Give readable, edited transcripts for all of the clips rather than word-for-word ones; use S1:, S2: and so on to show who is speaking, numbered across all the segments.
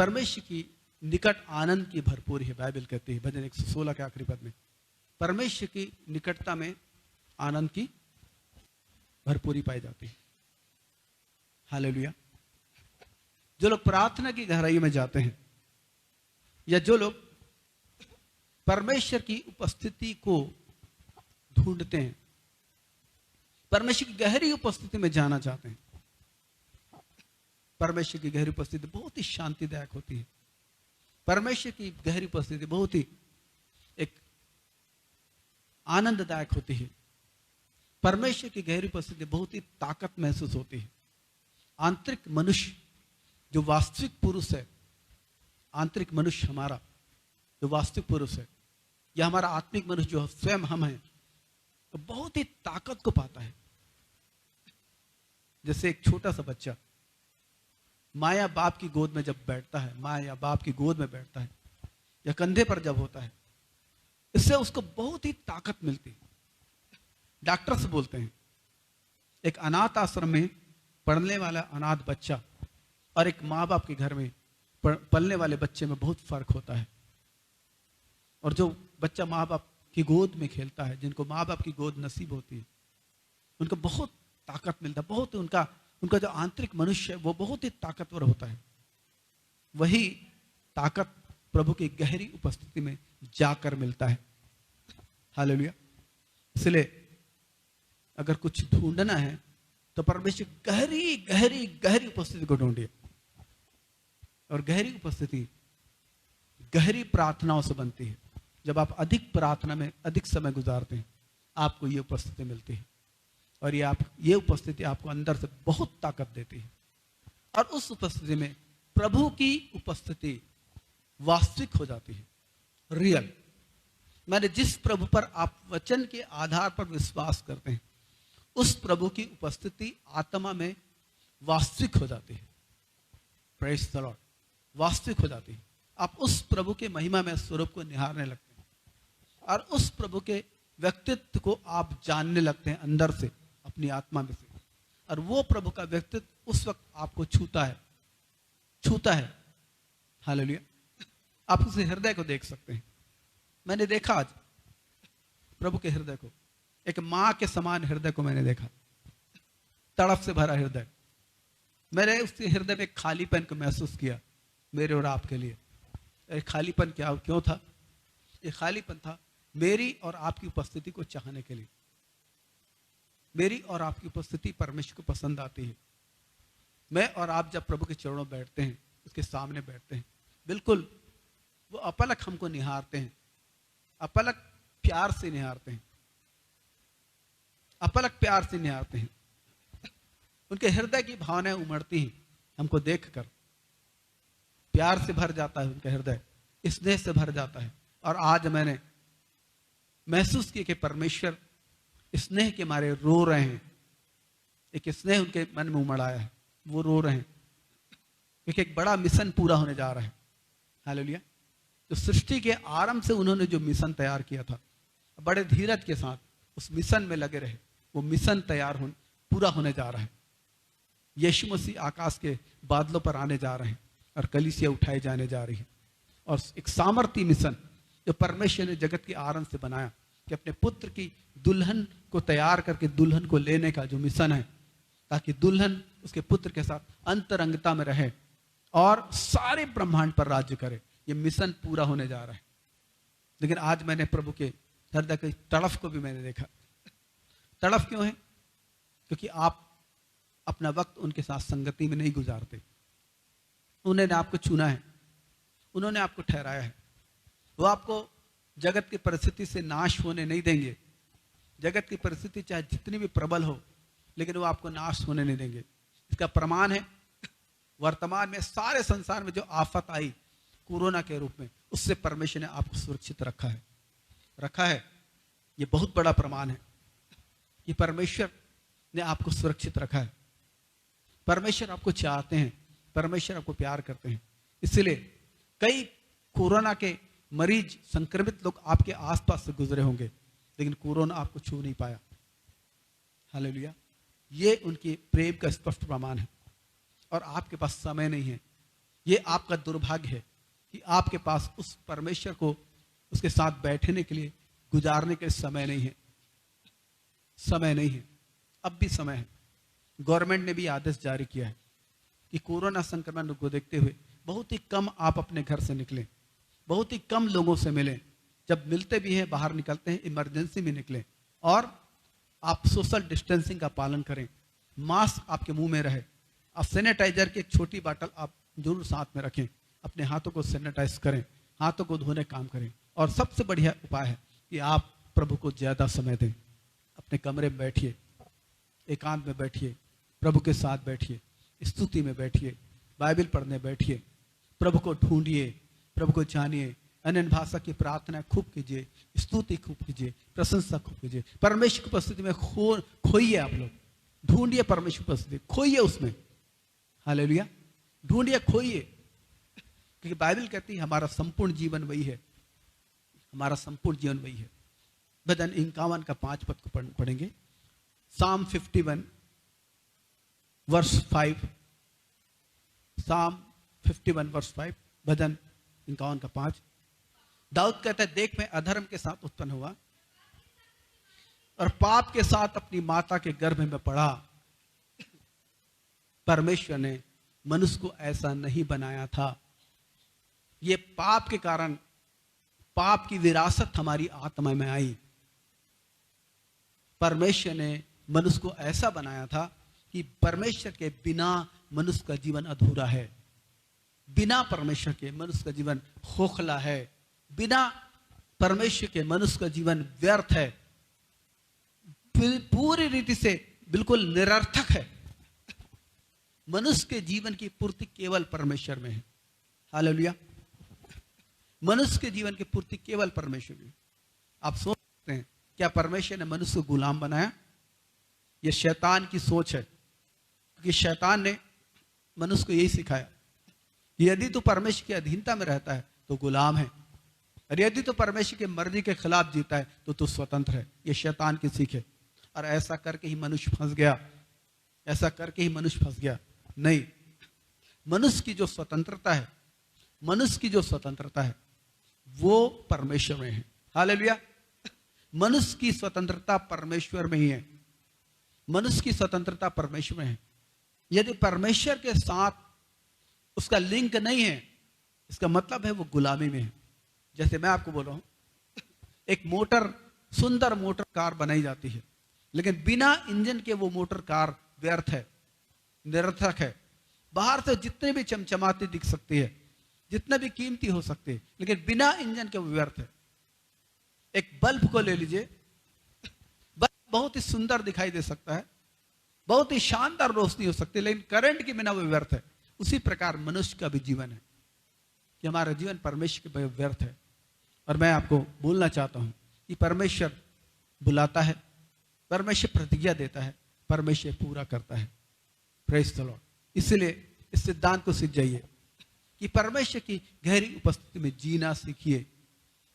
S1: परमेश्वर की निकट आनंद की भरपूरी है। बाइबल कहती है भजन 116 के आखिरी पद में, परमेश्वर की निकटता में आनंद की भरपूरी पाई जाती है। हालेलुया। जो लोग प्रार्थना की गहराई में जाते हैं, या जो लोग परमेश्वर की उपस्थिति को ढूंढते हैं, परमेश्वर की गहरी उपस्थिति में जाना चाहते हैं, परमेश्वर की गहरी उपस्थिति बहुत ही शांतिदायक होती है। परमेश्वर की गहरी उपस्थिति बहुत ही एक आनंददायक होती है। परमेश्वर की गहरी उपस्थिति बहुत ही ताकत महसूस होती है। आंतरिक मनुष्य जो वास्तविक पुरुष है, आंतरिक मनुष्य हमारा जो वास्तविक पुरुष है, या हमारा आत्मिक मनुष्य जो स्वयं हम हैं, तो बहुत ही ताकत को पाता है। जैसे एक छोटा सा बच्चा माँ या बाप की गोद में जब बैठता है, माँ या बाप की गोद में बैठता है, या कंधे पर जब होता है, इससे उसको बहुत ही ताकत मिलती है। डॉक्टर से बोलते हैं एक अनाथ आश्रम में पढ़ने वाला अनाथ बच्चा और एक माँ बाप के घर में पलने वाले बच्चे में बहुत फर्क होता है। और जो बच्चा माँ बाप की गोद में खेलता है, जिनको माँ बाप की गोद नसीब होती है, उनको बहुत ताकत मिलता है। बहुत उनका जो आंतरिक मनुष्य है वो बहुत ही ताकतवर होता है। वही ताकत प्रभु की गहरी उपस्थिति में जाकर मिलता है। हालेलुया। इसलिए अगर कुछ ढूंढना है तो परमेश्वर गहरी गहरी गहरी उपस्थिति को ढूंढिए। और गहरी उपस्थिति गहरी प्रार्थनाओं से बनती है। जब आप अधिक प्रार्थना में अधिक समय गुजारते हैं, आपको ये उपस्थिति मिलती है। और ये उपस्थिति आपको अंदर से बहुत ताकत देती है। और उस उपस्थिति में प्रभु की उपस्थिति वास्तविक हो जाती है, रियल। मैंने जिस प्रभु पर आप वचन के आधार पर विश्वास करते हैं, उस प्रभु की उपस्थिति आत्मा में वास्तविक हो जाती है। Praise the Lord. वास्तविक हो जाती है। आप उस प्रभु के महिमा में स्वरूप को निहारने लगते हैं और उस प्रभु के व्यक्तित्व को आप जानने लगते हैं अंदर से, अपनी आत्मा में से। और वो प्रभु का व्यक्तित्व उस वक्त आपको छूता है। हालेलुया। आप उस हृदय को देख सकते हैं। मैंने देखा आज प्रभु के हृदय को, एक मां के समान हृदय को मैंने देखा, तड़प से भरा हृदय। मैंने उसके हृदय में खालीपन को महसूस किया, मेरे और आपके लिए। खालीपन क्यों था? ये खालीपन था मेरी और आपकी उपस्थिति को चाहने के लिए। मेरी और आपकी उपस्थिति परमेश्वर को पसंद आती है। मैं और आप जब प्रभु के चरणों बैठते हैं, उसके सामने बैठते हैं, बिल्कुल वो अपलक हमको निहारते हैं, अपलक प्यार से निहारते हैं, अपलक प्यार से निहारते हैं। उनके हृदय की भावनाएं उमड़ती हैं हमको देखकर। प्यार से भर जाता है उनका हृदय, स्नेह से भर जाता है। और आज मैंने महसूस किया कि परमेश्वर स्नेह के मारे रो रहे हैं। एक स्नेह उनके मन में उमड़ आया है, वो रो रहे हैं क्योंकि एक बड़ा मिशन पूरा होने जा रहा है। हालेलुया। तो सृष्टि के आरंभ से उन्होंने जो मिशन तैयार किया था, बड़े धीरज के साथ उस मिशन में लगे रहे। वो मिशन पूरा होने जा रहा है। यीशु मसीह आकाश के बादलों पर आने जा रहे हैं और कलीसिया उठाई जाने जा रही है। और एक सामर्थ्य मिशन जो परमेश्वर ने जगत के आरंभ से बनाया कि अपने पुत्र की दुल्हन को तैयार करके दुल्हन को लेने का जो मिशन है, ताकि दुल्हन उसके पुत्र के साथ अंतरंगता में रहे और सारे ब्रह्मांड पर राज्य करे। ये मिशन पूरा होने जा रहा है। लेकिन आज मैंने प्रभु के हृदय की तड़फ को भी मैंने देखा। तड़फ क्यों है? क्योंकि आप अपना वक्त उनके साथ संगति में नहीं गुजारते। उन्होंने आपको चुना है, उन्होंने आपको ठहराया है। वो आपको जगत की परिस्थिति से नाश होने नहीं देंगे। जगत की परिस्थिति चाहे जितनी भी प्रबल हो, लेकिन वो आपको नाश होने नहीं देंगे। इसका प्रमाण है वर्तमान में सारे संसार में जो आफत आई कोरोना के रूप में, उससे परमेश्वर ने आपको सुरक्षित रखा है। ये बहुत बड़ा प्रमाण है कि परमेश्वर ने आपको सुरक्षित रखा है। परमेश्वर आपको चाहते हैं, परमेश्वर आपको प्यार करते हैं। इसलिए कई कोरोना के मरीज, संक्रमित लोग आपके आसपास से गुजरे होंगे, लेकिन कोरोना आपको छू नहीं पाया। हालेलुया। ये उनके प्रेम का स्पष्ट प्रमाण है। और आपके पास समय नहीं है, ये आपका दुर्भाग्य है कि आपके पास उस परमेश्वर को उसके साथ बैठने के लिए, गुजारने के समय नहीं है। समय नहीं है, अब भी समय है। गवर्नमेंट ने भी आदेश जारी किया है कि कोरोना संक्रमण को देखते हुए बहुत ही कम आप अपने घर से निकलें, बहुत ही कम लोगों से मिलें। जब मिलते भी हैं, बाहर निकलते हैं, इमरजेंसी में निकलें, और आप सोशल डिस्टेंसिंग का पालन करें। मास्क आपके मुंह में रहे। आप सैनिटाइजर की एक छोटी बोतल आप जरूर साथ में रखें। अपने हाथों को सैनिटाइज करें, हाथों को धोने काम करें। और सबसे बढ़िया उपाय है कि आप प्रभु को ज्यादा समय दें। अपने कमरे में बैठिए, एकांत में बैठिए, प्रभु के साथ बैठिए, स्तुति में बैठिए, बाइबल पढ़ने बैठिए, प्रभु को ढूंढिए, प्रभु को जानिए, अन्य भाषा की प्रार्थना खूब कीजिए, स्तुति खूब कीजिए, प्रशंसा खूब कीजिए। परमेश्वर की उपस्थिति में खोइए। आप लोग ढूंढिए परमेश्वर की उपस्थिति, खोइए उसमें। हालेलुया, ढूंढिए, खोइए, क्योंकि बाइबल कहती है हमारा संपूर्ण जीवन वही है। हमारा संपूर्ण जीवन वही है। भजन 51 का 5 पद को पढ़ेंगे। Psalm 51 verse 5। Psalm 51 वर्स 5, भजन 51 का 5। दाऊद कहता है, देख मैं अधर्म के साथ उत्पन्न हुआ और पाप के साथ अपनी माता के गर्भ में पड़ा। परमेश्वर ने मनुष्य को ऐसा नहीं बनाया था। ये पाप के कारण, पाप की विरासत हमारी आत्मा में आई। परमेश्वर ने मनुष्य को ऐसा बनाया था कि परमेश्वर के बिना मनुष्य का जीवन अधूरा है। बिना परमेश्वर के मनुष्य का जीवन खोखला है। बिना परमेश्वर के मनुष्य का जीवन व्यर्थ है, पूरी रीति से बिल्कुल निरर्थक है। मनुष्य के जीवन की पूर्ति केवल परमेश्वर में है। हालेलुया, मनुष्य के जीवन की पूर्ति केवल परमेश्वर में। आप सोच सकते हैं, क्या परमेश्वर ने मनुष्य को गुलाम बनाया? यह शैतान की सोच है, क्योंकि शैतान ने मनुष्य को यही सिखाया कि यदि तू परमेश्वर की अधीनता में रहता है तो गुलाम है, और यदि तू परमेश्वर की मर्जी के खिलाफ जीता है तो तू स्वतंत्र है। यह शैतान की सीख है, और ऐसा करके ही मनुष्य फंस गया। ऐसा करके ही मनुष्य फंस गया। नहीं, मनुष्य की जो स्वतंत्रता है, मनुष्य की जो स्वतंत्रता है वो परमेश्वर में है। हालेलुया, मनुष्य की स्वतंत्रता परमेश्वर में ही है। मनुष्य की स्वतंत्रता परमेश्वर में है। यदि परमेश्वर के साथ उसका लिंक नहीं है, इसका मतलब है वो गुलामी में है। जैसे मैं आपको बोल रहा हूं, एक मोटर, सुंदर मोटर कार बनाई जाती है, लेकिन बिना इंजन के वो मोटर कार व्यर्थ है, निरर्थक है। बाहर से जितने भी चमचमाती दिख सकती है, जितने भी कीमती हो सकते हैं, लेकिन बिना इंजन के वो व्यर्थ है। एक बल्ब को ले लीजिए, बल्ब बहुत ही सुंदर दिखाई दे सकता है, बहुत ही शानदार रोशनी हो सकती है, लेकिन करंट के बिना वो व्यर्थ है। उसी प्रकार मनुष्य का भी जीवन है कि हमारा जीवन परमेश्वर के व्यर्थ है। और मैं आपको बोलना चाहता हूं कि परमेश्वर बुलाता है, परमेश्वर प्रतिज्ञा देता है, परमेश्वर पूरा करता है। Praise the Lord. इसलिए इस सिद्धांत को सीख जाइए कि परमेश्वर की गहरी उपस्थिति में जीना सीखिए,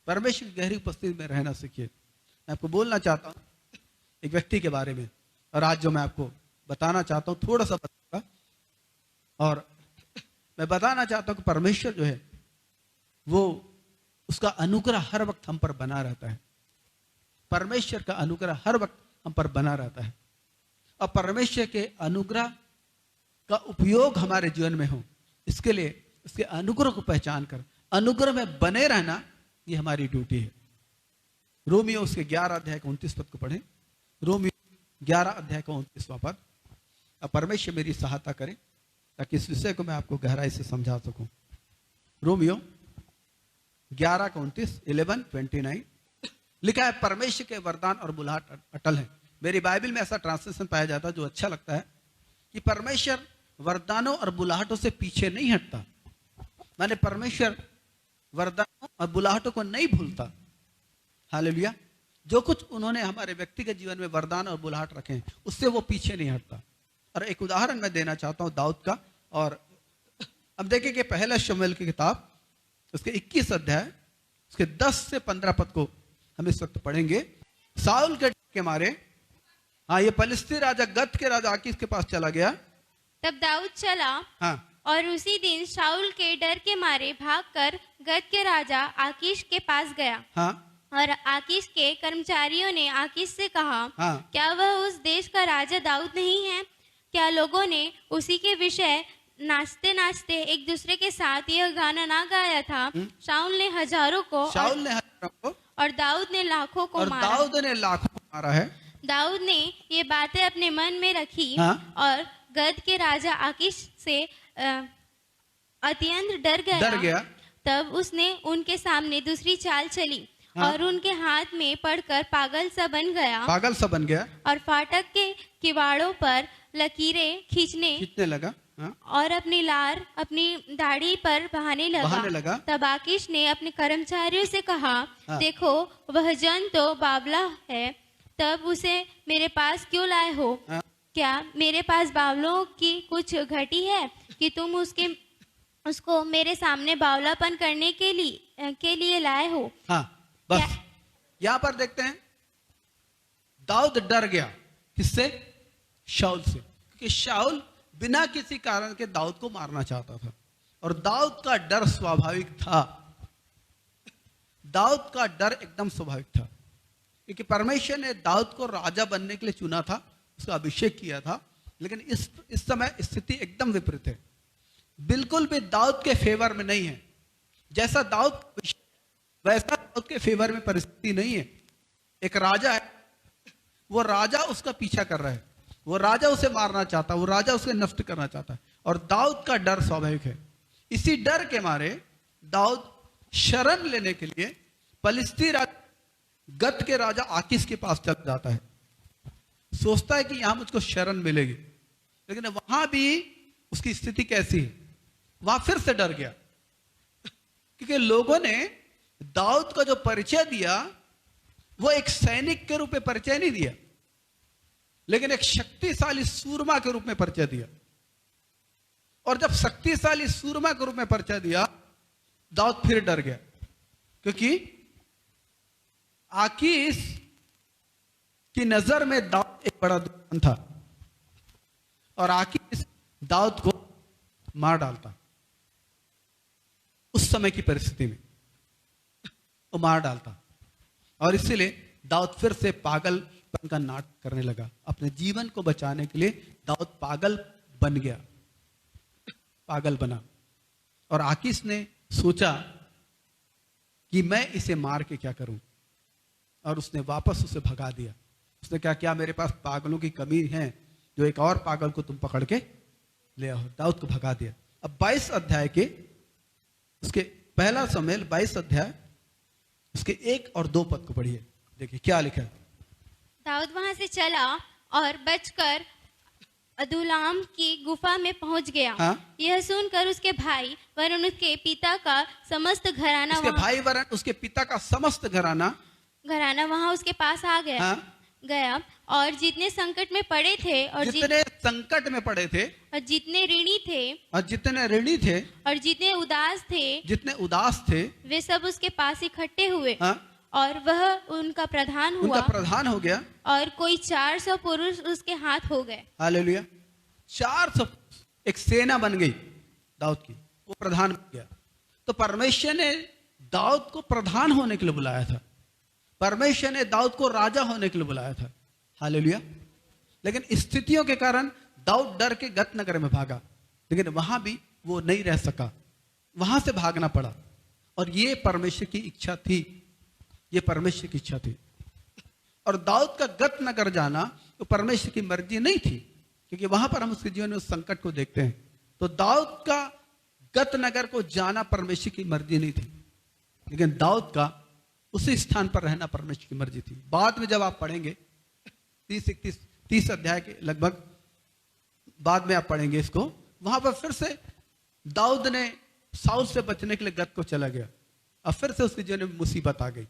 S1: परमेश्वर की गहरी उपस्थिति में रहना सीखिए। मैं आपको बोलना चाहता हूं एक व्यक्ति के बारे में, और आज जो मैं आपको बताना चाहता हूं थोड़ा सा बताऊंगा, और मैं बताना चाहता हूं कि परमेश्वर जो है वो, उसका अनुग्रह हर वक्त हम पर बना रहता है। परमेश्वर का अनुग्रह हर वक्त हम पर बना रहता है, और परमेश्वर के अनुग्रह का उपयोग हमारे जीवन में हो, इसके लिए उसके अनुग्रह को पहचान कर अनुग्रह में बने रहना, ये हमारी ड्यूटी है। रोमियो उसके 11 अध्याय का 29 पद को पढ़ें। रोमियो 11 अध्याय का 29वां पद। अब परमेश्वर मेरी सहायता करें ताकि इस विषय को मैं आपको गहराई से समझा सकूं। रोमियो 11 का 29, 11:29 लिखा है, परमेश्वर के वरदान और बुलाहट अटल है। मेरी बाइबल में ऐसा ट्रांसलेशन पाया जाता है जो अच्छा लगता है कि परमेश्वर वरदानों और बुलाहटों से पीछे नहीं हटता। माने परमेश्वर वरदानों और बुलाहटों को नहीं भूलता। हालेलुया, जो कुछ उन्होंने हमारे व्यक्तिगत जीवन में वरदान और बुलाहट रखे हैं उससे वो पीछे नहीं हटता। और एक उदाहरण मैं देना चाहता हूं दाऊद का। और अब देखिए कि पहला शमूएल की किताब उसके 21 अध्याय उसके 10 से 15 पद को हम इस वक्त पढ़ेंगे। साउल के मारे, हाँ, ये पलिस्ती राजा गत के राजा आकीश के पास चला गया।
S2: तब दाऊद चला,
S1: हाँ,
S2: और उसी दिन शाऊल के डर के मारे भागकर गत के राजा आकीश के पास गया।
S1: हाँ
S2: और आकीश के कर्मचारियों ने आकीश से कहा,
S1: हाँ
S2: क्या वह उस देश का राजा दाऊद नहीं है? क्या लोगों ने उसी के विषय नाचते नाचते एक दूसरे के साथ यह गाना ना गाया था? शाऊल ने हजारों को
S1: शाऊल ने हजारों को
S2: और दाऊद ने लाखों को
S1: और
S2: मारा।
S1: दाऊद ने लाखों को मारा है।
S2: दाऊद ने ये बातें अपने मन में रखी
S1: हाँ?
S2: और गद के राजा आकीश से अत्यंत डर गया। तब उसने उनके सामने दूसरी चाल चली।
S1: हाँ?
S2: और उनके हाथ में पड़कर पागल सा बन गया और फाटक के किवाड़ों पर लकीरें खींचने
S1: लगा। हाँ?
S2: और अपनी लार अपनी दाढ़ी पर बहाने लगा। तब आकीश ने अपने कर्मचारियों से कहा,
S1: हाँ?
S2: देखो वह जन तो बावला है, तब उसे मेरे पास क्यों लाए हो?
S1: हाँ?
S2: क्या मेरे पास बावलों की कुछ घटी है कि तुम उसको मेरे सामने बावलापन करने के लिए लाए हो?
S1: हाँ, बस यहां पर देखते हैं दाऊद डर गया। किससे? शाऊल से। क्योंकि शाऊल बिना किसी कारण के दाऊद को मारना चाहता था और दाऊद का डर स्वाभाविक था। दाऊद का डर एकदम स्वाभाविक था क्योंकि परमेश्वर ने दाऊद को राजा बनने के लिए चुना था, उसका अभिषेक किया था। लेकिन इस समय स्थिति एकदम विपरीत है, बिल्कुल भी दाऊद के फेवर में नहीं है। जैसा दाऊद वैसा दाऊद के फेवर में परिस्थिति नहीं है। एक राजा है, वो राजा उसका पीछा कर रहा है, वो राजा उसे मारना चाहता है, वो राजा उसे नष्ट करना चाहता है और दाऊद का डर स्वाभाविक है। इसी डर के मारे दाऊद शरण लेने के लिए पलिस्ती गत के राजा आकीश के पास चल जाता है। सोचता है कि यहां मुझको शरण मिलेगी, लेकिन वहां भी उसकी स्थिति कैसी है? वहां फिर से डर गया क्योंकि लोगों ने दाऊद का जो परिचय दिया वो एक सैनिक के रूप में परिचय नहीं दिया, लेकिन एक शक्तिशाली सूरमा के रूप में परिचय दिया। और जब शक्तिशाली सूरमा के रूप में परिचय दिया, दाऊद फिर डर गया क्योंकि आकीश की नजर में दाऊद एक बड़ा दुश्मन था और आकीश दाऊद को मार डालता। उस समय की परिस्थिति में वो मार डालता और इसीलिए दाऊद फिर से पागलपन का नाटक करने लगा। अपने जीवन को बचाने के लिए दाऊद पागल बन गया, पागल बना। और आकीश ने सोचा कि मैं इसे मार के क्या करूं, और उसने वापस उसे भगा दिया। उसने कहा, क्या मेरे पास पागलों की कमी है जो एक और पागल को तुम पकड़ के ले आओ। दाऊद को भगा दिया। अब 22 अध्याय के उसके पहला शमूएल 22 अध्याय उसके 1 और 2 पद को पढ़िए। देखिए क्या लिखा है।
S2: दाऊद वहां से चला और बचकर अदुल्लाम की गुफा में पहुंच गया।
S1: हाँ?
S2: यह सुनकर उसके भाई वरन उसके पिता का समस्त घराना
S1: उसके भाई वरन उसके पिता का समस्त घराना
S2: वहां उसके पास आ गया।
S1: हाँ?
S2: गया और जितने संकट में पड़े थे और
S1: जितने संकट में पड़े थे
S2: और जितने ऋणी थे और जितने उदास थे
S1: वे सब उसके पास इकट्ठे हुए।
S2: हाँ? और वह उनका प्रधान
S1: हो गया
S2: और कोई 400 पुरुष उसके हाथ हो गए।
S1: हालेलुया। 400 एक सेना बन गई दाऊद की, वो प्रधान बन गया। तो परमेश्वर ने दाऊद को प्रधान होने के लिए बुलाया था, परमेश्वर ने दाऊद को राजा होने के लिए बुलाया था। हालेलुया। लेकिन स्थितियों के कारण दाऊद डर के गत नगर में भागा, लेकिन वहां भी वो नहीं रह सका, वहां से भागना पड़ा। और ये परमेश्वर की इच्छा थी, ये परमेश्वर की इच्छा थी। और दाऊद का गत नगर जाना तो परमेश्वर की मर्जी नहीं थी, क्योंकि वहां पर हम उसके जीवन में उस संकट को देखते हैं। तो दाऊद का गत नगर को जाना परमेश्वर की मर्जी नहीं थी, लेकिन दाऊद का उसी स्थान पर रहना परमेश्वर की मर्जी थी। बाद में जब आप पढ़ेंगे 30 अध्याय के लगभग बाद में आप पढ़ेंगे इसको, वहां पर फिर से दाऊद ने साउल से बचने के लिए गत को चला गया और फिर से उसके जीवन में मुसीबत आ गई।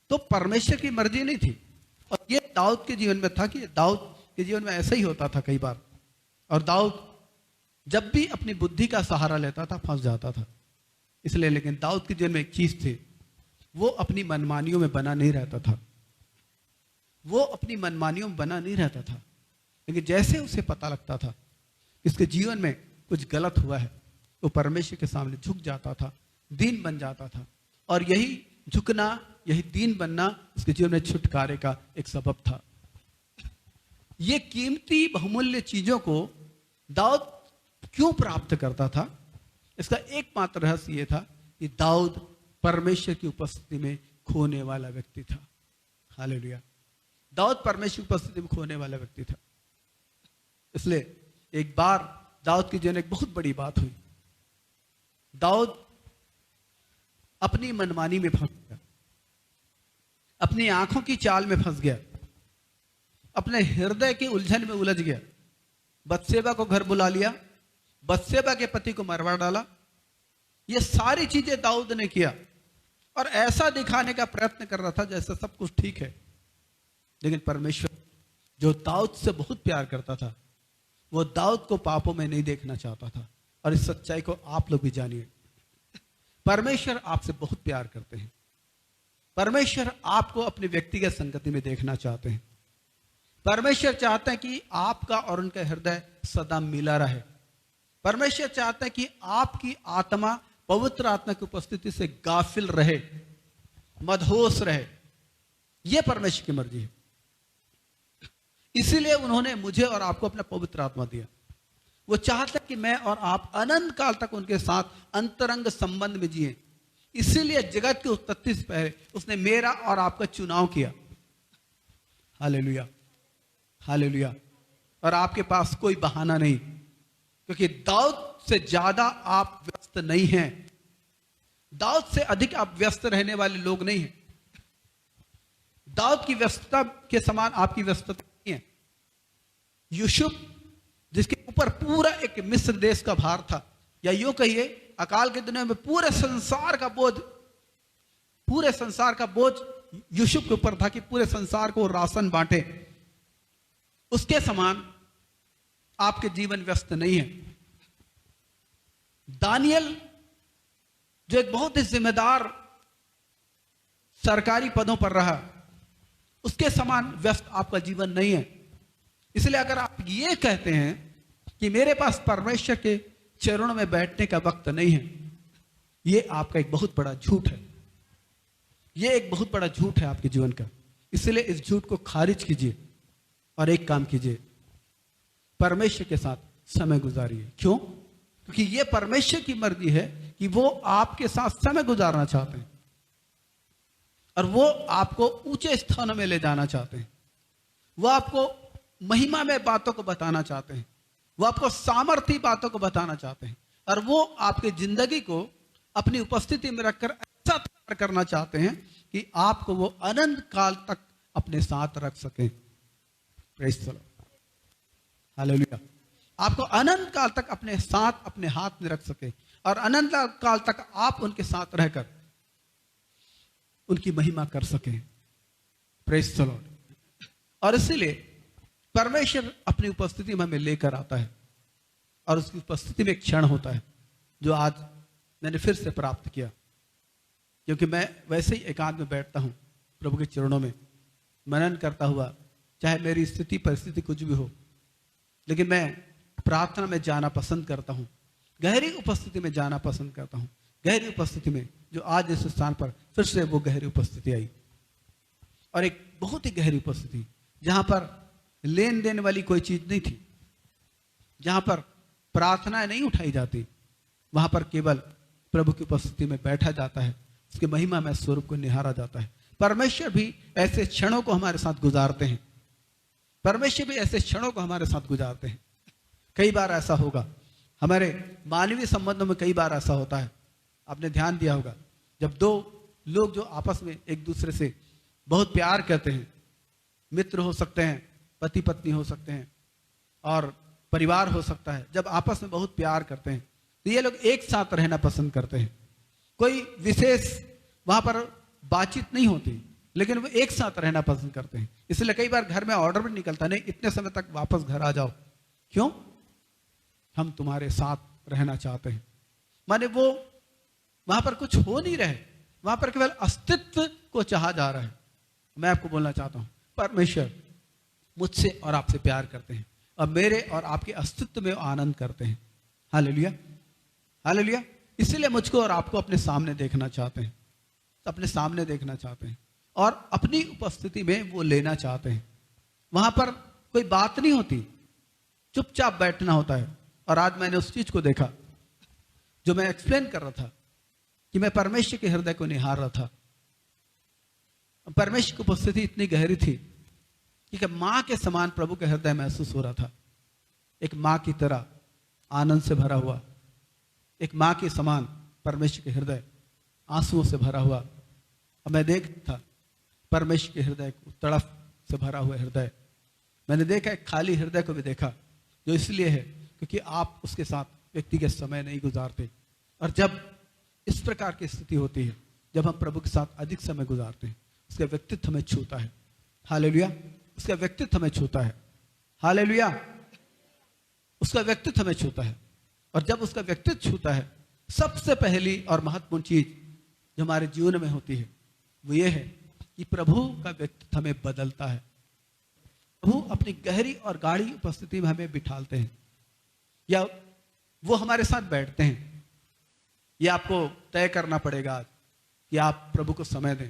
S1: तो परमेश्वर की मर्जी नहीं थी। और ये दाऊद के जीवन में था कि दाऊद के जीवन में ऐसा ही होता था कई बार। और दाऊद जब भी अपनी बुद्धि का सहारा लेता था फंस जाता था। इसलिए लेकिन दाऊद के जीवन में एक चीज थी, वो अपनी मनमानियों में बना नहीं रहता था, वो अपनी मनमानियों में बना नहीं रहता था। लेकिन जैसे उसे पता लगता था इसके जीवन में कुछ गलत हुआ है, वो परमेश्वर के सामने झुक जाता था, दीन बन जाता था। और यही झुकना, यही दीन बनना उसके जीवन में छुटकारे का एक सबब था। ये कीमती बहुमूल्य चीजों को दाऊद क्यों प्राप्त करता था? इसका एकमात्र रहस्य यह था कि दाऊद परमेश्वर की उपस्थिति में खोने वाला व्यक्ति था। हालेलुया। दाऊद परमेश्वर की उपस्थिति में खोने वाला व्यक्ति था। इसलिए एक बार दाऊद की जीवन में एक बहुत बड़ी बात हुई। दाऊद अपनी मनमानी में फंस गया, अपनी आंखों की चाल में फंस गया, अपने हृदय की उलझन में उलझ गया। बत्सेबा को घर बुला लिया, बत्सेबा के पति को मरवा डाला। ये सारी चीजें दाऊद ने किया और ऐसा दिखाने का प्रयत्न कर रहा था जैसे सब कुछ ठीक है। लेकिन परमेश्वर जो दाऊद से बहुत प्यार करता था, वो दाऊद को पापों में नहीं देखना चाहता था। और इस सच्चाई को आप लोग भी जानिए, परमेश्वर आपसे बहुत प्यार करते हैं। परमेश्वर आपको अपनी व्यक्तिगत संगति में देखना चाहते हैं। परमेश्वर चाहते हैं कि आपका और उनका हृदय सदा मिला रहे। परमेश्वर चाहते हैं कि आपकी आत्मा पवित्र आत्मा की उपस्थिति से गाफिल रहे, मदहोश रहे। यह परमेश्वर की मर्जी है। इसीलिए उन्होंने मुझे और आपको अपना पवित्र आत्मा दिया। वो चाहते हैं कि मैं और आप अनंत काल तक उनके साथ अंतरंग संबंध में जिए। इसीलिए जगत की उत्पत्ति से पहले उसने मेरा और आपका चुनाव किया। Hallelujah, hallelujah. और आपके पास कोई बहाना नहीं, क्योंकि दाऊद से ज्यादा आप व्यस्त नहीं हैं। दाऊद से अधिक आप व्यस्त रहने वाले लोग नहीं हैं। दाऊद की व्यस्तता के समान आपकी व्यस्तता नहीं है। यूसुफ, जिसके ऊपर पूरा एक मिस्र देश का भार था, या यूं कहिए अकाल के दिनों में पूरे संसार का बोझ यूसुफ के ऊपर था कि पूरे संसार को राशन बांटे। उसके समान आपके जीवन व्यस्त नहीं है। दानियल, जो एक बहुत ही जिम्मेदार सरकारी पदों पर रहा, उसके समान व्यस्त आपका जीवन नहीं है। इसलिए अगर आप ये कहते हैं कि मेरे पास परमेश्वर के चरणों में बैठने का वक्त नहीं है, यह आपका एक बहुत बड़ा झूठ है। यह एक बहुत बड़ा झूठ है आपके जीवन का। इसलिए इस झूठ को खारिज कीजिए और एक काम कीजिए, परमेश्वर के साथ समय गुजारिए। क्यों? क्योंकि यह परमेश्वर की मर्जी है कि वो आपके साथ समय गुजारना चाहते हैं और वो आपको ऊंचे स्थानों में ले जाना चाहते हैं। वो आपको महिमा में बातों को बताना चाहते हैं। वो आपको सामर्थ्य बातों को बताना चाहते हैं और वो आपकी जिंदगी को अपनी उपस्थिति में रखकर ऐसा तैयार करना चाहते हैं कि आपको वो अनंत काल तक अपने साथ रख सकें। Praise the Lord, hallelujah. आपको अनंत काल तक अपने साथ, अपने हाथ में रख सके और अनंत काल तक आप उनके साथ रहकर उनकी महिमा कर सकें। Praise the Lord. और इसीलिए परमेश्वर अपनी उपस्थिति में हमें लेकर आता है और उसकी उपस्थिति में एक क्षण होता है जो आज मैंने फिर से प्राप्त किया। क्योंकि मैं वैसे ही एकांत में बैठता हूं प्रभु के चरणों में मनन करता हुआ, चाहे मेरी स्थिति परिस्थिति कुछ भी हो, लेकिन मैं प्रार्थना में जाना पसंद करता हूं, गहरी उपस्थिति में जाना पसंद करता हूं। गहरी उपस्थिति में, जो आज इस स्थान पर फिर से वो गहरी उपस्थिति आई, और एक बहुत ही गहरी उपस्थिति जहां पर लेन देन वाली कोई चीज नहीं थी, जहां पर प्रार्थनाएं नहीं उठाई जाती, वहां पर केवल प्रभु की उपस्थिति में बैठा जाता है, उसके महिमा में स्वरूप को निहारा जाता है। परमेश्वर भी ऐसे क्षणों को हमारे साथ गुजारते हैं। परमेश्वर भी ऐसे क्षणों को हमारे साथ गुजारते हैं। कई बार ऐसा होगा हमारे मानवीय संबंधों में, कई बार ऐसा होता है, आपने ध्यान दिया होगा, जब दो लोग जो आपस में एक दूसरे से बहुत प्यार करते हैं, मित्र हो सकते हैं, पति पत्नी हो सकते हैं और परिवार हो सकता है, जब आपस में बहुत प्यार करते हैं तो ये लोग एक साथ रहना पसंद करते हैं। कोई विशेष वहां पर बातचीत नहीं होती, लेकिन वो एक साथ रहना पसंद करते हैं। इसलिए कई बार घर में ऑर्डर भी निकलता, नहीं इतने समय तक वापस घर आ जाओ। क्यों? हम तुम्हारे साथ रहना चाहते हैं। माने वो वहां पर कुछ हो नहीं रहे, वहां पर केवल अस्तित्व को चाहा जा रहा है। मैं आपको बोलना चाहता हूं, परमेश्वर मुझसे और आपसे प्यार करते हैं और मेरे और आपके अस्तित्व में आनंद करते हैं। Hallelujah, hallelujah. इसीलिए मुझको और आपको अपने सामने देखना चाहते हैं, अपने सामने देखना चाहते हैं और अपनी उपस्थिति में वो लेना चाहते हैं। वहां पर कोई बात नहीं होती, चुपचाप बैठना होता है। और आज मैंने उस चीज को देखा जो मैं एक्सप्लेन कर रहा था कि मैं परमेश्वर के हृदय को निहार रहा था। परमेश्वर की उपस्थिति इतनी गहरी थी कि मां के समान प्रभु के हृदय महसूस हो रहा था, एक मां की तरह आनंद से भरा हुआ, एक मां के समान परमेश्वर के हृदय आंसुओं से भरा हुआ। और मैं देखता था परमेश्वर के हृदय को, तड़फ से भरा हुआ हृदय। मैंने देखा एक खाली हृदय को भी देखा, जो इसलिए है क्योंकि आप उसके साथ व्यक्तिगत समय नहीं गुजारते। और जब इस प्रकार की स्थिति होती है, जब हम प्रभु के साथ अधिक समय गुजारते हैं, उसका व्यक्तित्व हमें छूता है। हालेलुया, उसका व्यक्तित्व हमें छूता है। हालेलुया, उसका व्यक्तित्व हमें छूता है। और जब उसका व्यक्तित्व छूता है, सबसे पहली और महत्वपूर्ण चीज जो हमारे जीवन में होती है वो ये है कि प्रभु का व्यक्तित्व हमें बदलता है। प्रभु अपनी गहरी और गाढ़ी उपस्थिति में हमें बिठालते हैं, या वो हमारे साथ बैठते हैं। ये आपको तय करना पड़ेगा आज कि आप प्रभु को समय दें,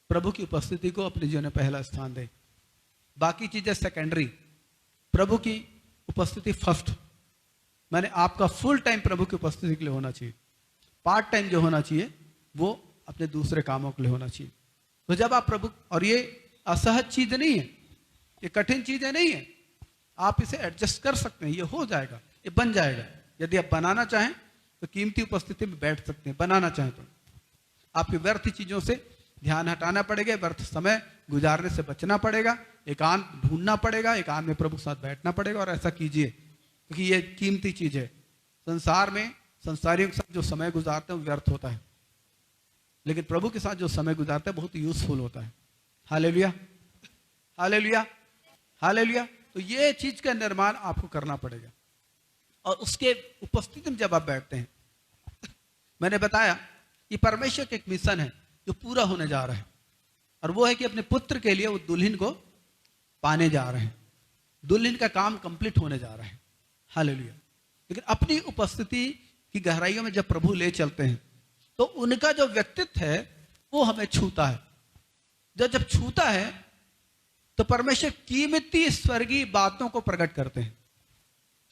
S1: प्रभु की उपस्थिति को अपने जीवन में पहला स्थान दें। बाकी चीजें सेकेंडरी, प्रभु की उपस्थिति फर्स्ट। मैंने आपका फुल टाइम प्रभु की उपस्थिति के लिए होना चाहिए, पार्ट टाइम जो होना चाहिए वो अपने दूसरे कामों के लिए होना चाहिए। तो जब आप प्रभु, और ये असहज चीज नहीं है, ये कठिन चीजें नहीं है, आप इसे एडजस्ट कर सकते हैं, ये हो जाएगा, ये बन जाएगा। यदि आप बनाना चाहें तो कीमती उपस्थिति में बैठ सकते हैं, बनाना चाहें तो। आपकी व्यर्थ चीजों से ध्यान हटाना पड़ेगा, व्यर्थ समय गुजारने से बचना पड़ेगा, एकांत ढूंढना पड़ेगा, एकांत में प्रभु के साथ बैठना पड़ेगा। और ऐसा कीजिए क्योंकि ये कीमती चीज है। संसार में संसारियों के साथ जो समय गुजारते हैं वो व्यर्थ होता है, लेकिन प्रभु के साथ जो समय गुजारते हैं बहुत यूजफुल होता है। Hallelujah, hallelujah, hallelujah. तो ये चीज का निर्माण आपको करना पड़ेगा। और उसके उपस्थिति में जब आप बैठते हैं, मैंने बताया कि परमेश्वर का एक मिशन है जो पूरा होने जा रहा है, और वो है कि अपने पुत्र के लिए वो दुल्हन को पाने जा रहे हैं। दुल्हन का काम कंप्लीट होने जा रहा है। हालेलुया। लेकिन अपनी उपस्थिति की गहराइयों में जब प्रभु ले चलते हैं तो उनका जो व्यक्तित्व है वो हमें छूता है। जब छूता है तो परमेश्वर कीमती स्वर्गीय बातों को प्रकट करते हैं,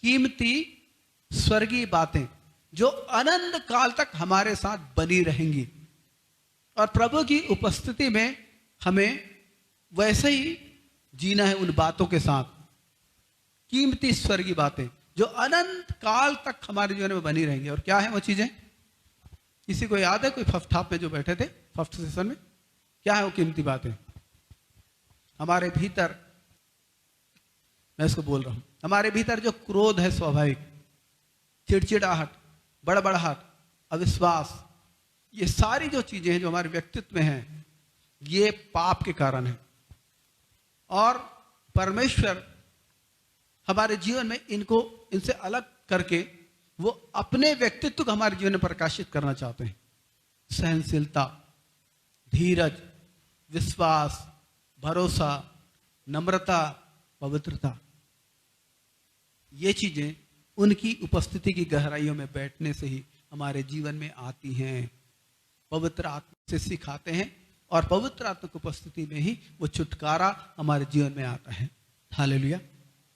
S1: कीमती स्वर्गीय बातें जो अनंत काल तक हमारे साथ बनी रहेंगी। और प्रभु की उपस्थिति में हमें वैसे ही जीना है, उन बातों के साथ, कीमती स्वर्गीय बातें जो अनंत काल तक हमारे जीवन में बनी रहेंगी। और क्या है वो चीजें? किसी को याद है? कोई फर्स्ट हाफ में जो बैठे थे, फर्स्ट सेशन में, क्या है वो कीमती बातें? हमारे भीतर, मैं इसको बोल रहा हूं, हमारे भीतर जो क्रोध है स्वाभाविक, चिड़चिड़ाहट, बड़बड़ाहट, अविश्वास, ये सारी जो चीजें हैं जो हमारे व्यक्तित्व में हैं, ये पाप के कारण है। और परमेश्वर हमारे जीवन में इनसे अलग करके वो अपने व्यक्तित्व को हमारे जीवन में प्रकाशित करना चाहते हैं। सहनशीलता, धीरज, विश्वास, भरोसा, नम्रता, पवित्रता, ये चीजें उनकी उपस्थिति की गहराइयों में बैठने से ही हमारे जीवन में आती हैं। पवित्र आत्मा से सिखाते हैं और पवित्र आत्मा की उपस्थिति में ही वो छुटकारा हमारे जीवन में आता है। हालेलुया।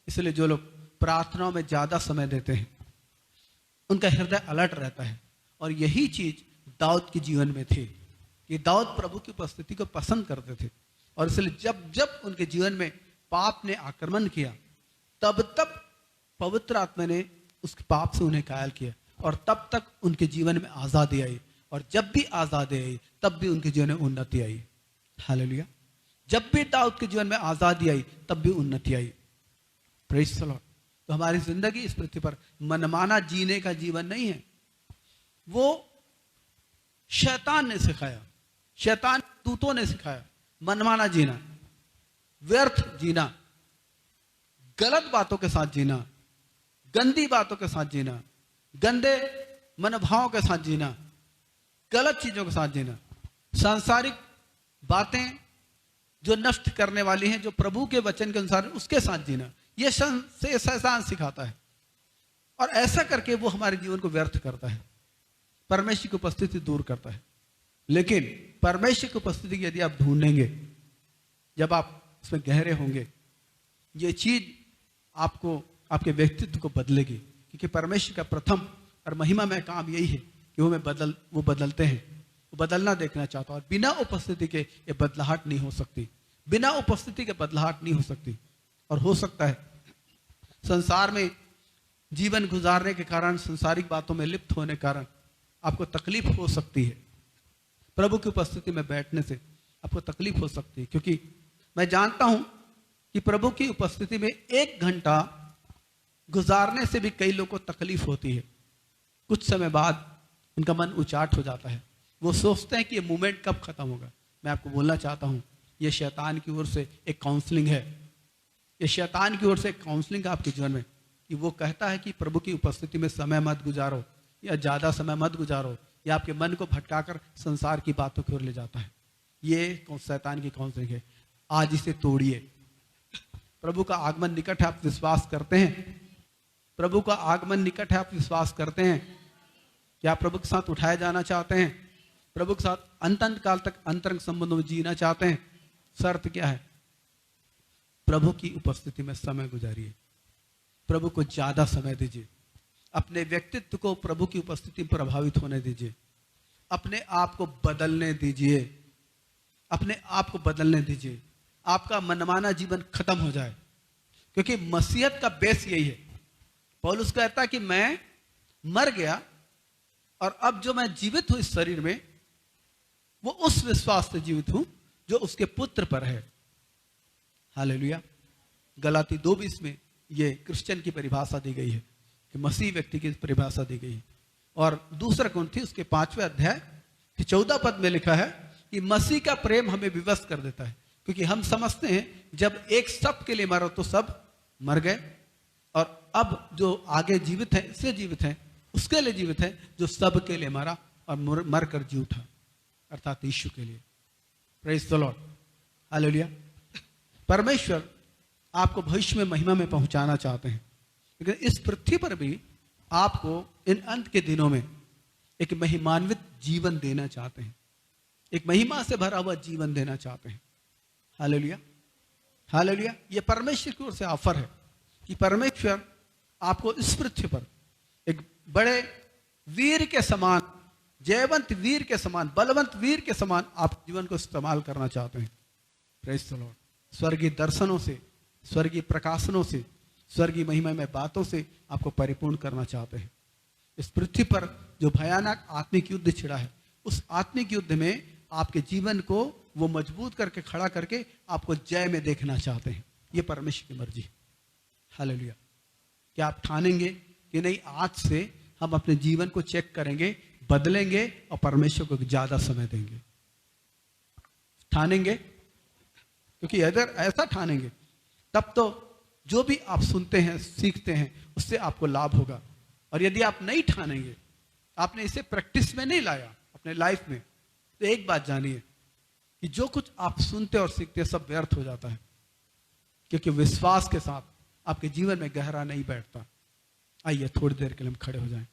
S1: इसलिए जो लोग प्रार्थनाओं में ज्यादा समय देते हैं उनका हृदय अलर्ट रहता है। और यही चीज दाऊद के जीवन में थी कि दाऊद प्रभु की उपस्थिति को पसंद करते थे। और इसलिए जब जब उनके जीवन में पाप ने आक्रमण किया, तब तब पवित्र आत्मा ने उस पाप से उन्हें कायल किया, और तब तक उनके जीवन में आजादी आई। और जब भी आजादी आई तब भी उनके जीवन में उन्नति आई। हालेलुया। जब भी दाऊद के जीवन में आजादी आई तब भी उन्नति आई। Praise the Lord. तो हमारी जिंदगी इस पृथ्वी पर मनमाना जीने का जीवन नहीं है। वो शैतान ने सिखाया, शैतान दूतों ने सिखाया मनमाना जीना, व्यर्थ जीना, गलत बातों के साथ जीना, गंदी बातों के साथ जीना, गंदे मनोभावों के साथ जीना, गलत चीजों के साथ जीना, सांसारिक बातें जो नष्ट करने वाली हैं, जो प्रभु के वचन के अनुसार, उसके साथ जीना। ये शैतान सिखाता है। और ऐसा करके वो हमारे जीवन को व्यर्थ करता है, परमेश्वर की उपस्थिति दूर करता है। लेकिन परमेश्वर की उपस्थिति यदि आप ढूंढेंगे, जब आप उसमें गहरे होंगे, ये चीज आपको आपके व्यक्तित्व को बदलेगी, क्योंकि परमेश्वर का प्रथम और महिमा में काम यही है कि वो बदलते हैं, वो बदलना देखना चाहता है। और बिना उपस्थिति के ये बदलाहट नहीं हो सकती, बिना उपस्थिति के बदलाहट नहीं हो सकती। और हो सकता है संसार में जीवन गुजारने के कारण, संसारिक बातों में लिप्त होने के कारण आपको तकलीफ हो सकती है। प्रभु की उपस्थिति में बैठने से आपको तकलीफ हो सकती है, क्योंकि मैं जानता हूं कि प्रभु की उपस्थिति में 1 घंटा गुजारने से भी कई लोगों को तकलीफ होती है। कुछ समय बाद उनका मन उचाट हो जाता है, वो सोचते हैं कि ये मूवमेंट कब खत्म होगा। मैं आपको बोलना चाहता हूं, ये शैतान की ओर से एक काउंसलिंग है, ये शैतान की ओर से एक काउंसलिंग है आपके जीवन में, कि वो कहता है कि प्रभु की उपस्थिति में समय मत गुजारो, या ज्यादा समय मत गुजारो, या आपके मन को भटकाकर संसार की बातों की ओर ले जाता है। ये शैतान की काउंसलिंग है। आज इसे तोड़िए। प्रभु का आगमन निकट है, आप विश्वास करते हैं? प्रभु का आगमन निकट है, आप विश्वास करते हैं? क्या आप प्रभु के साथ उठाए जाना चाहते हैं? प्रभु के साथ अंत काल तक अंतरंग संबंधों में जीना चाहते हैं? शर्त क्या है? प्रभु की उपस्थिति में समय गुजारिए, प्रभु को ज्यादा समय दीजिए, अपने व्यक्तित्व को प्रभु की उपस्थिति में प्रभावित होने दीजिए, अपने आप को बदलने दीजिए, अपने आप को बदलने दीजिए। आपका मनमाना जीवन खत्म हो जाए, क्योंकि मसीहत का बेस यही है। पौलुस कहता है कि मैं मर गया और अब जो मैं जीवित हूं इस शरीर में, वो उस विश्वास से जीवित हूं जो उसके पुत्र पर है। हालेलुया। गलाती 2:20 में ये क्रिश्चियन की परिभाषा दी गई है, कि मसीह व्यक्ति की परिभाषा दी गई है। और दूसरा कुरिन्थी उसके 5वें अध्याय के 14 पद में लिखा है कि मसीह का प्रेम हमें विवश कर देता है, क्योंकि हम समझते हैं जब एक सब के लिए मरा तो सब मर गए, और अब जो आगे जीवित है, इससे जीवित है, उसके लिए जीवित है जो सब के लिए मरा और मर कर जी उठा, अर्थात यीशु के लिए। Praise the Lord. हालेलुया। परमेश्वर आपको भविष्य में महिमा में पहुंचाना चाहते हैं, लेकिन इस पृथ्वी पर भी आपको इन अंत के दिनों में एक महिमान्वित जीवन देना चाहते हैं, एक महिमा से भरा हुआ जीवन देना चाहते हैं। हालेलुया। हालेलुया। ये परमेश्वर की ओर से ऑफर है कि परमेश्वर आपको इस पृथ्वी पर एक बड़े वीर के समान, जयवंत वीर के समान, बलवंत वीर के समान आप जीवन को इस्तेमाल करना चाहते हैं। Praise the Lord. स्वर्गीय दर्शनों से, स्वर्गीय प्रकाशनों से, स्वर्गीय महिमा में बातों से आपको परिपूर्ण करना चाहते हैं। इस पृथ्वी पर जो भयानक आत्मिक युद्ध छिड़ा है, उस आत्मिक युद्ध में आपके जीवन को वो मजबूत करके, खड़ा करके आपको जय में देखना चाहते हैं। ये परमेश्वर की मर्जी है। हालेलुया। क्या आप ठानेंगे कि नहीं, आज से हम अपने जीवन को चेक करेंगे, बदलेंगे और परमेश्वर को ज्यादा समय देंगे? ठानेंगे? क्योंकि अगर ऐसा ठानेंगे तब तो जो भी आप सुनते हैं, सीखते हैं, उससे आपको लाभ होगा। और यदि आप नहीं ठानेंगे, आपने इसे प्रैक्टिस में नहीं लाया अपने लाइफ में, तो एक बात जानिए कि जो कुछ आप सुनते और सीखते सब व्यर्थ हो जाता है, क्योंकि विश्वास के साथ आपके जीवन में गहरा नहीं बैठता। आइए थोड़ी देर के लिए हम खड़े हो जाएं।